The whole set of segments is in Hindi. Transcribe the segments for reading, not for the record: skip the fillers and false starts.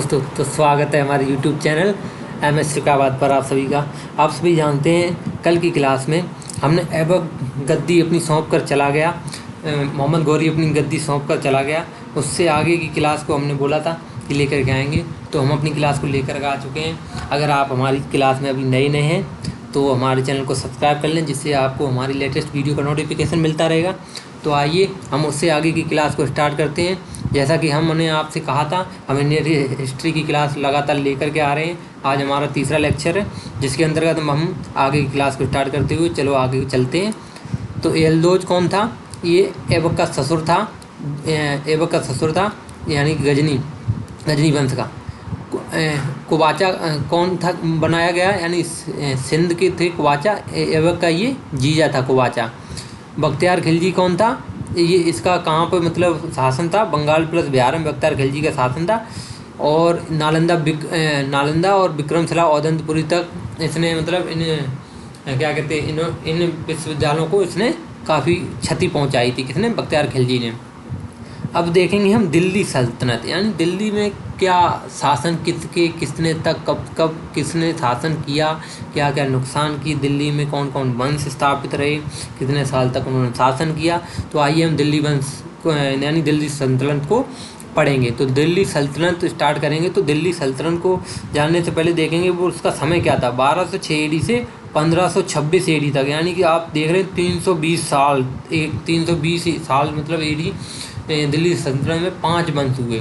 दोस्तों, तो स्वागत है हमारे YouTube चैनल MS शिकाबाद पर आप सभी का। आप सभी जानते हैं कल की क्लास में हमने ऐबक गद्दी अपनी सौंप कर चला गया, मोहम्मद गौरी अपनी गद्दी सौंप कर चला गया। उससे आगे की क्लास को हमने बोला था कि लेकर के आएंगे, तो हम अपनी क्लास को लेकर आ चुके हैं। अगर आप हमारी क्लास में अभी नए हैं तो हमारे चैनल को सब्सक्राइब कर लें, जिससे आपको हमारी लेटेस्ट वीडियो का नोटिफिकेशन मिलता रहेगा। तो आइए हम उससे आगे की क्लास को स्टार्ट करते हैं। जैसा कि हमने आपसे कहा था, हम इंडियन हिस्ट्री की क्लास लगातार लेकर के आ रहे हैं। आज हमारा तीसरा लेक्चर है, जिसके अंतर्गत हम आगे की क्लास को स्टार्ट करते हुए चलो आगे चलते हैं। तो एल्दोज कौन था? ये ऐबक का ससुर था। ऐबक का ससुर था यानी गजनी वंश का। कुवाचा कौन था बनाया गया, यानी सिंध के थे कुवाचा। ऐबक का ये जीजा था कुवाचा। बख्तियार खिलजी कौन था? ये इसका कहाँ पर मतलब शासन था? बंगाल प्लस बिहार में बख्तियार खिलजी का शासन था। और नालंदा और विक्रमशिला औदंतपुरी तक इसने मतलब क्या कहते हैं इन विश्वविद्यालयों को इसने काफ़ी क्षति पहुंचाई थी। किसने? बख्तियार खिलजी ने। अब देखेंगे हम दिल्ली सल्तनत, यानी दिल्ली में क्या शासन किसने तक कब किसने शासन किया, क्या क्या नुकसान की, दिल्ली में कौन कौन वंश स्थापित रहे, कितने साल तक उन्होंने शासन किया। तो आइए हम दिल्ली वंश को यानी दिल्ली सल्तनत को पढ़ेंगे। तो दिल्ली सल्तनत स्टार्ट करेंगे। तो दिल्ली सल्तनत को जानने से पहले देखेंगे वो उसका समय क्या था। 1206 AD से 1526 AD तक, यानी कि आप देख रहे हैं 320 साल। 320 साल मतलब AD दिल्ली सल्तनत में 5 वंश हुए।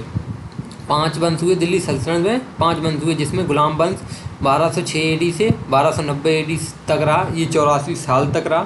5 वंश हुए दिल्ली सल्तनत में, 5 वंश हुए, जिसमें गुलाम वंश 1206 AD से 1290 AD तक रहा, ये 84 साल तक रहा।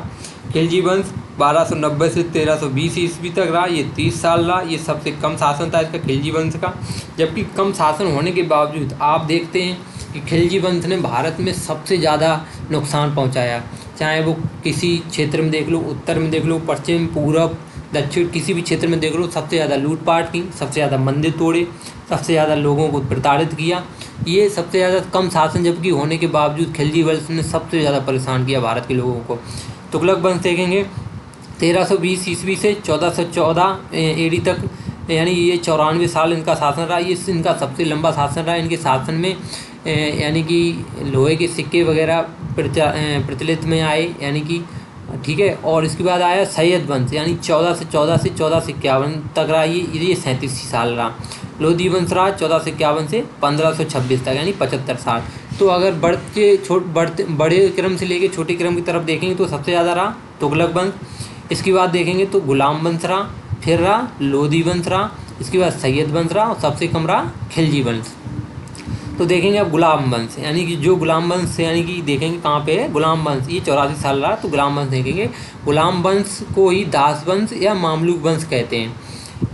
खिलजी वंश 1290 से 1320 ईस्वी तक रहा, ये 30 साल रहा। ये सबसे कम शासन था इसका, खिलजी वंश का। जबकि कम शासन होने के बावजूद आप देखते हैं कि खिलजी वंश ने भारत में सबसे ज़्यादा नुकसान पहुंचाया। चाहे वो किसी क्षेत्र में देख लो, उत्तर में देख लो, पश्चिम, पूरब, दक्षिण, किसी भी क्षेत्र में देख लो, सबसे ज़्यादा लूटपाट की, सबसे ज़्यादा मंदिर तोड़े, सबसे ज़्यादा लोगों को प्रताड़ित किया। ये सबसे ज़्यादा कम शासन जबकि होने के बावजूद खिलजी वंश ने सबसे ज़्यादा परेशान किया भारत के लोगों को। तुगलक वंश देखेंगे 1320 ईस्वी से 1414 AD तक, यानी ये 94 साल इनका शासन रहा। ये इनका सबसे लंबा शासन रहा। इनके शासन में यानी कि लोहे के सिक्के वगैरह प्रचलित में आए, यानी कि ठीक है। और इसके बाद आया सैयद वंश, यानी 1414 से 1451 तक रहा। ये 37 साल रहा। लोधी वंश रहा 1451 से 1526 तक, यानी 75 साल। तो अगर बड़े क्रम से लेके छोटे क्रम की तरफ देखेंगे तो सबसे ज़्यादा रहा तुगलक वंश। इसके बाद देखेंगे तो गुलाम वंश रहा, फिर रहा लोधी वंश रहा, इसके बाद सैयद वंश रहा और सबसे कम रहा खिलजी वंश। तो देखेंगे अब गुलाम वंश, यानी कि जो गुलाम वंश यानी कि देखेंगे कहाँ पे है गुलाम वंश। ये 84 साल रहा। तो गुलाम वंश देखेंगे। गुलाम वंश को ही दास वंश या मामलूक वंश कहते हैं।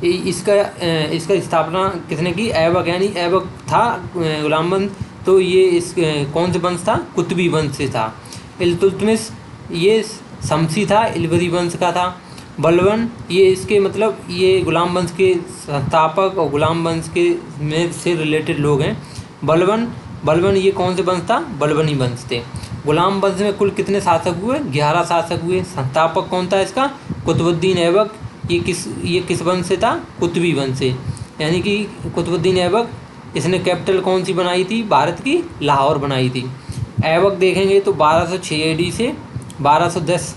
इसका स्थापना किसने की? ऐबक, यानी ऐबक था गुलाम वंश। तो ये इस कौन से वंश था? कुतुबी वंश से था। इल्तुतमिश ये शमसी था, इल्बरी वंश का था। बलबन ये इसके मतलब ये गुलाम वंश के संस्थापक और गुलाम वंश के में से रिलेटेड लोग हैं। बलबन ये कौन से वंश था? बलबनी वंश थे। गुलाम वंश में कुल कितने शासक हुए? 11 शासक हुए। संस्थापक कौन था इसका? कुतुबुद्दीन ऐबक। ये किस वंश से था? कुतुबी वंश से, यानी कि कुतुबुद्दीन ऐबक। इसने कैपिटल कौन सी बनाई थी? भारत की लाहौर बनाई थी। ऐबक देखेंगे तो 1206 AD से 1210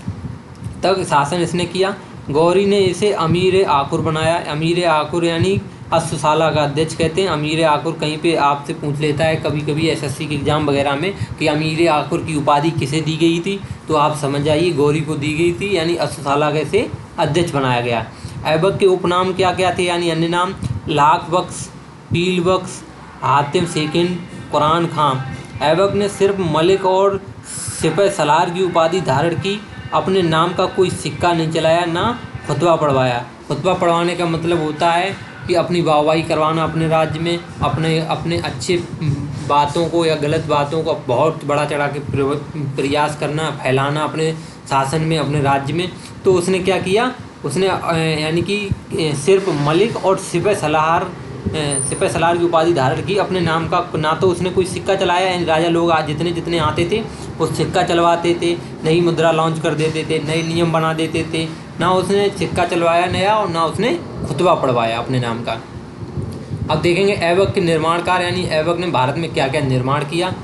तक शासन इसने किया। गौरी ने इसे अमीर आकुर बनाया। अमीर आकुर यानी अश्वशाला का अध्यक्ष कहते हैं। अमीर आकुर कहीं पे आपसे पूछ लेता है कभी कभी SSC के एग्ज़ाम वगैरह में कि अमीर आकुर की उपाधि किसे दी गई थी, तो आप समझ जाइए गौरी को दी गई थी, यानी अश्वशाला के से अध्यक्ष बनाया गया। ऐबक के उपनाम क्या क्या थे, यानी अन्य नाम? लाख बख्श, पील बख्श, हातिम सेकंड, कुरान खां। ऐबक ने सिर्फ मलिक और सिपह सलार की उपाधि धारण की। अपने नाम का कोई सिक्का नहीं चलाया, ना खुतबा पढ़वाया। खुतबा पढ़वाने का मतलब होता है कि अपनी वाहवाही करवाना अपने राज्य में, अपने अच्छे बातों को या गलत बातों को बहुत बड़ा चढ़ा के प्रयास करना, फैलाना अपने शासन में, अपने राज्य में। तो उसने क्या किया? उसने यानी कि सिर्फ मलिक और सिपह सलार की उपाधि धारण की। अपने नाम का ना तो उसने कोई सिक्का चलाया, यानी राजा लोग आज जितने आते थे वो सिक्का चलवाते थे, नई मुद्रा लॉन्च कर देते थे, नए नियम बना देते थे। ना उसने सिक्का चलवाया नया और ना उसने खुतबा पढ़वाया अपने नाम का। अब देखेंगे ऐबक के निर्माण कार्य, यानी ऐबक ने भारत में क्या क्या निर्माण किया।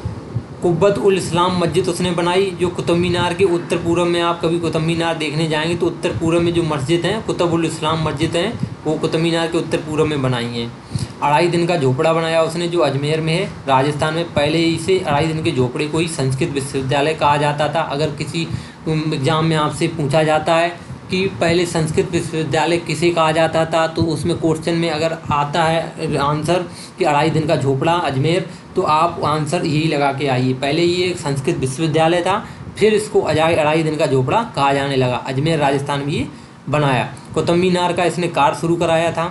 कुब्बत उल इस्लाम मस्जिद उसने बनाई, जो कुतुब मीनार के उत्तर पूर्व में, आप कभी कुतुब मीनार देखने जाएंगे तो उत्तर पूर्व में जो मस्जिद हैं कुतुब उल इस्लाम मस्जिद हैं, वो कुतुब मीनार के उत्तर पूर्व में बनाई हैं। 2.5 दिन का झोपड़ा बनाया उसने, जो अजमेर में है राजस्थान में। पहले इसे 2.5 दिन के झोपड़े को ही संस्कृत विश्वविद्यालय कहा जाता था। अगर किसी एग्जाम में आपसे पूछा जाता है कि पहले संस्कृत विश्वविद्यालय किसे कहा जाता था, तो उसमें क्वेश्चन में अगर आता है आंसर कि 2.5 दिन का झोपड़ा अजमेर, तो आप आंसर यही लगा के आइए। पहले ये एक संस्कृत विश्वविद्यालय था, फिर इसको 2.5 दिन का झोपड़ा कहा जाने लगा। अजमेर राजस्थान में ये बनाया। कुतुब मीनार का इसने कार्य शुरू कराया था।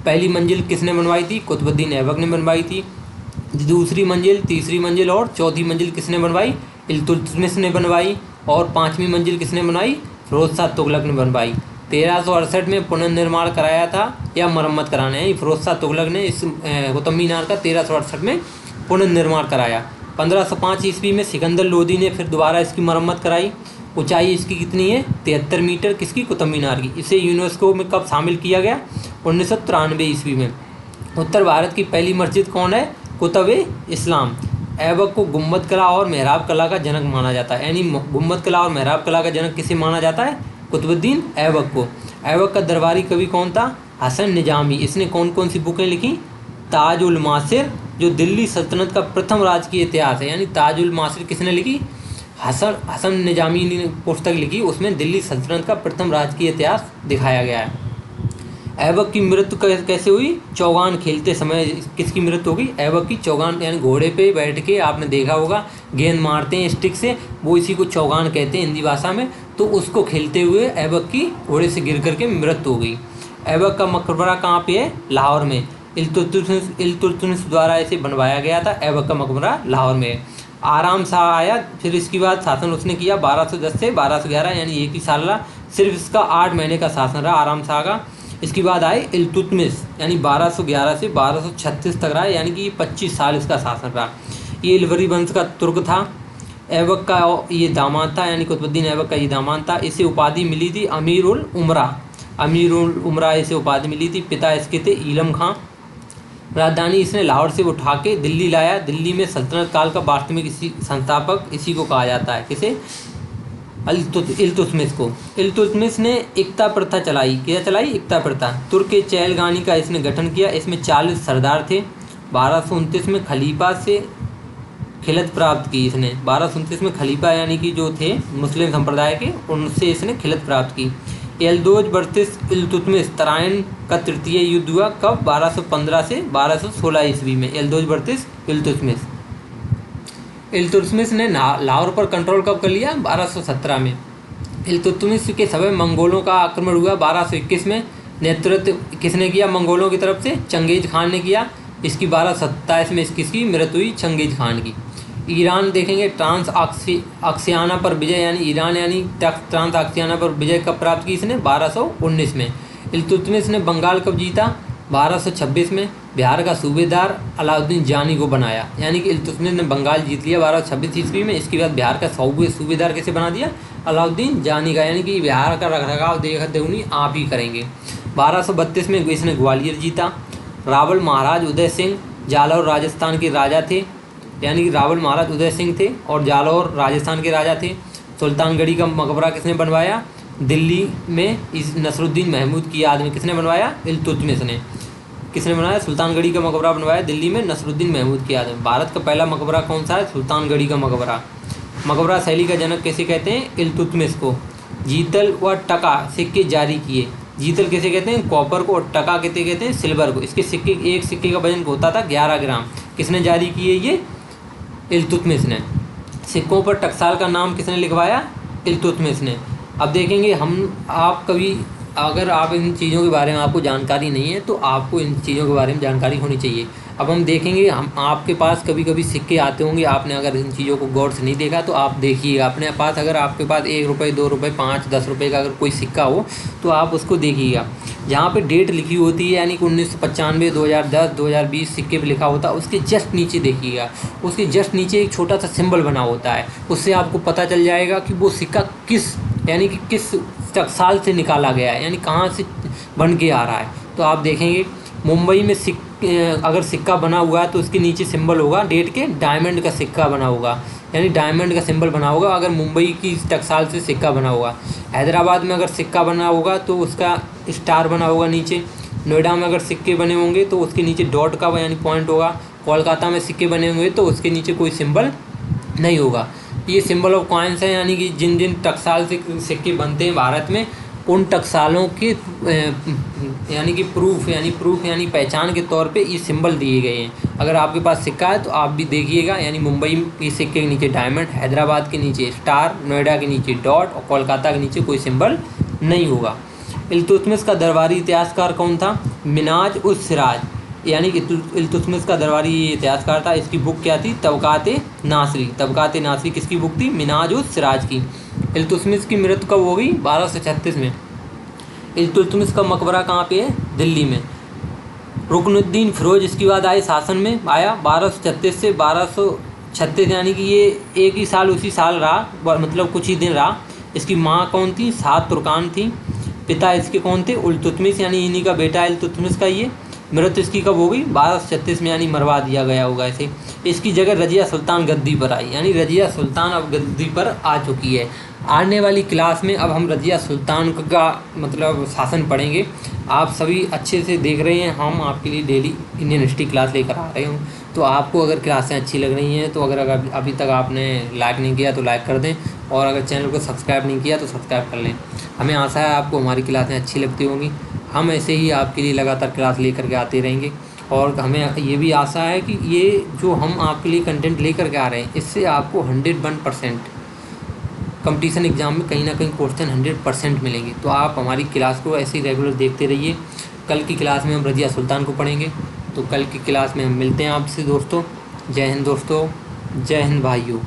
पहली मंजिल किसने बनवाई थी? कुतुबुद्दीन ऐबक ने बनवाई थी। दूसरी मंजिल, तीसरी मंजिल और चौथी मंजिल किसने बनवाई? इल्तुतमिश ने बनवाई। और 5वीं मंजिल किसने बनवाई? फिरोज शाह तुगलक ने बनवाई। 1368 में पुनर्निर्माण कराया था या मरम्मत कराना है, फिरोज शाह तुगलक ने इस कुतुब मीनार का 1368 में पुनर्निर्माण कराया। 1505 ईस्वी में सिकंदर लोदी ने फिर दोबारा इसकी मरम्मत कराई। ऊंचाई इसकी कितनी है? 73 मीटर। किसकी? कुतुब मीनार की। इसे यूनेस्को में कब शामिल किया गया? 1993 ईस्वी में। उत्तर भारत की पहली मस्जिद कौन है? कुतुब इस्लाम। ऐबक को गुम्बद कला और मेहराब कला का जनक माना जाता है, यानी गुम्बद कला और मेहराब कला का जनक किसे माना जाता है? कुतुबुद्दीन ऐबक को। ऐबक का दरबारी कवि कौन था? हसन निजामी। इसने कौन कौन सी बुकें लिखी? ताज उल मासिर, जो दिल्ली सल्तनत का प्रथम राजकीय इतिहास है, यानी ताज उल मासिर किसने लिखी? हसन निजामी ने पुस्तक लिखी, उसमें दिल्ली सल्तनत का प्रथम राजकीय इतिहास दिखाया गया है। ऐबक की मृत्यु कैसे हुई? चौगान खेलते समय किसकी मृत्यु होगी? ऐबक की। चौगान यानी घोड़े पे बैठ के, आपने देखा होगा गेंद मारते हैं स्टिक से, वो इसी को चौगान कहते हैं हिंदी भाषा में। तो उसको खेलते हुए ऐबक की घोड़े से गिर करके मृत्यु हो गई। ऐबक का मकबरा कहाँ पे है? लाहौर में। इल्तुतमिश द्वारा इसे बनवाया गया था। ऐबक का मकबरा लाहौर में है। आराम शाह आया, फिर इसके बाद शासन उसने किया 1210 से 1211, यानी एक ही साल रहा। सिर्फ इसका 8 महीने का शासन रहा आराम शाह का। इसके बाद आए इल्तुतमिश, यानी 1211 से 1236 तक रहा, यानी कि 25 साल इसका शासन रहा। ये इलवरी वंश का तुर्क था। ऐबक का ये दामाद था, यानी कुतुबुद्दीन ऐबक का ये दामाद था। इसे उपाधि मिली थी अमीर उल उमरा। अमीर उल उमरा इसे उपाधि मिली थी। पिता इसके थे ईलम खां। राजधानी इसने लाहौर से उठा के दिल्ली लाया। दिल्ली में सल्तनत काल का वास्तविक इसी संस्थापक इसी को कहा जाता है। किसे? इल्तुतमिश को। इल्तुतमिश ने एकता प्रथा चलाई। क्या चलाई? एकता प्रथा। तुर्क चहलगानी का इसने गठन किया। इसमें 40 सरदार थे। 1229 में खलीफा से खिलत प्राप्त की इसने। 1229 में खलीफा यानी कि जो थे मुस्लिम संप्रदाय के, उनसे इसने खिलत प्राप्त की। एल्दोज वर्सेस इल्तुतमिश तराइन का तृतीय युद्ध हुआ। कब? 1215 से 1216 ईस्वी में। एल्दोज वर्सेस इल्तुतमिश। इल्तुतमिश ने लाहौर पर कंट्रोल कब कर लिया? 1217 में। इल्तुतमिश के समय मंगोलों का आक्रमण हुआ 1221 में। नेतृत्व किसने किया मंगोलों की तरफ से? चंगेज खान ने किया। इसकी 1227 में किसकी मृत्यु हुई? चंगेज खान की। ईरान देखेंगे, ट्रांस आक्सियाना पर विजय, यानी ईरान यानी ट्रांस आक्सियाना पर विजय कब प्राप्त की इसने? 1219 में। इल्तुतमिश ने बंगाल कब जीता? 1226 में। बिहार का सूबेदार अलाउद्दीन जानी को बनाया, यानी कि इल्तुतमिश ने बंगाल जीत लिया 1226 ईस्वी में। इसके बाद बिहार का सूबेदार कैसे बना दिया? अलाउद्दीन जानी का, यानी कि बिहार का रखरखाव देवनी आप ही करेंगे। 1232 में इसने ग्वालियर जीता। रावल महाराज उदय सिंह जालौर राजस्थान के राजा थे, यानी कि रावल महाराज उदय सिंह थे और जालौर राजस्थान के राजा थे। सुल्तानगढ़ी का मकबरा किसने बनवाया? दिल्ली में इस नसरुद्दीन महमूद की याद में। किसने बनवाया? इल्तुतमिश ने। किसने बनाया? सुल्तानगढ़ी का मकबरा बनवाया दिल्ली में नसरुद्दीन महमूद की याद में। भारत का पहला मकबरा कौन सा है? सुल्तानगढ़ी का मकबरा। मकबरा शैली का जनक कैसे कहते हैं? इल्तुतमिश को। जीतल व टका सिक्के जारी किए। जीतल किसे कहते हैं? कॉपर को। और टका किसे कहते हैं? सिल्वर को। इसके सिक्के, एक सिक्के का वजन होता था 11 ग्राम। किसने जारी किए? ये इल्तुतमिश ने। सिक्कों पर टकसाल का नाम किसने लिखवाया? इल्तुतमिश ने। अब देखेंगे आप कभी, अगर आप इन चीज़ों के बारे में आपको जानकारी नहीं है तो आपको इन चीज़ों के बारे में जानकारी होनी चाहिए। अब हम देखेंगे, हम आपके पास कभी कभी सिक्के आते होंगे, आपने अगर इन चीज़ों को गौर से नहीं देखा तो आप देखिएगा अपने पास। अगर आपके पास 1 रुपये, 2 रुपये, 5, 10 रुपये का अगर कोई सिक्का हो तो आप उसको देखिएगा। जहाँ पे डेट लिखी होती है, यानी कि 1995, 2010, 2020 सिक्के पे लिखा होता है, उसके जस्ट नीचे देखिएगा। उसके जस्ट नीचे एक छोटा सा सिंबल बना होता है। उससे आपको पता चल जाएगा कि वो सिक्का किस साल से निकाला गया है, यानी कहाँ से बन के आ रहा है। तो आप देखेंगे मुंबई में अगर सिक्का बना हुआ है तो उसके नीचे सिंबल होगा डेट के डायमंड का सिक्का बना होगा, यानी डायमंड का सिंबल बना होगा अगर मुंबई की टकसाल से सिक्का बना होगा। हैदराबाद में अगर सिक्का बना होगा तो उसका स्टार बना होगा नीचे। नोएडा में अगर सिक्के बने होंगे तो उसके नीचे डॉट का यानी पॉइंट होगा। कोलकाता में सिक्के बने होंगे तो उसके नीचे कोई सिंबल नहीं होगा। ये सिंबल ऑफ कॉइन्स हैं, यानी कि जिन जिन टकसाल से सिक्के बनते हैं भारत में, उन टकसालों के यानी कि प्रूफ यानी पहचान के तौर पे ये सिंबल दिए गए हैं। अगर आपके पास सिक्का है तो आप भी देखिएगा, यानी मुंबई के सिक्के के नीचे डायमंड, हैदराबाद के नीचे स्टार, नोएडा के नीचे डॉट और कोलकाता के नीचे कोई सिंबल नहीं होगा। इल्तुतमिश का दरबारी इतिहासकार कौन था? मिनाज उस सिराज, यानी कि इल्तुतमिश का दरबारी ये इतिहासकार था। इसकी बुक क्या थी? तबकात नासरी किसकी बुक थी? मिनाज उस सिराज की। इल्तुतमिश की मृत्यु कब हो गई? 1236 में। इल्तुतमिश का मकबरा कहाँ पे है? दिल्ली में। रुकनुद्दीन फिरोज इसके बाद आए शासन में, आया 1236 से 1236, यानी कि ये एक ही साल उसी साल रहा, मतलब कुछ ही दिन रहा। इसकी माँ कौन थी? सात तुर्कान थी। पिता इसके कौन थे? इल्तुतमिश, यानी इन्हीं का बेटा इल्तुतमिश का ये। मृत्यु इसकी कब हो गई? 1236 में, यानी मरवा दिया गया होगा इसे। इसकी जगह रजिया सुल्तान गद्दी पर आई, यानी रजिया सुल्तान अब गद्दी पर आ चुकी है। आने वाली क्लास में अब हम रजिया सुल्तान का मतलब शासन पढ़ेंगे। आप सभी अच्छे से देख रहे हैं, हम आपके लिए डेली इंडियन हिस्ट्री क्लास लेकर आ रहे हूँ। तो आपको अगर क्लासें अच्छी लग रही हैं तो अगर अभी तक आपने लाइक नहीं किया तो लाइक कर दें, और अगर चैनल को सब्सक्राइब नहीं किया तो सब्सक्राइब कर लें। हमें आशा है आपको हमारी क्लासें अच्छी लगती होंगी। हम ऐसे ही आपके लिए लगातार क्लास लेकर के आते रहेंगे, और हमें ये भी आशा है कि ये जो हम आपके लिए कंटेंट लेकर के आ रहे हैं, इससे आपको 101% कंपटीशन एग्ज़ाम में कहीं ना कहीं क्वेश्चन 100% मिलेंगे। तो आप हमारी क्लास को ऐसे ही रेगुलर देखते रहिए। कल की क्लास में हम रजिया सुल्तान को पढ़ेंगे। तो कल की क्लास में हम मिलते हैं आपसे दोस्तों। जय हिंद दोस्तों, जय हिंद भाइयों।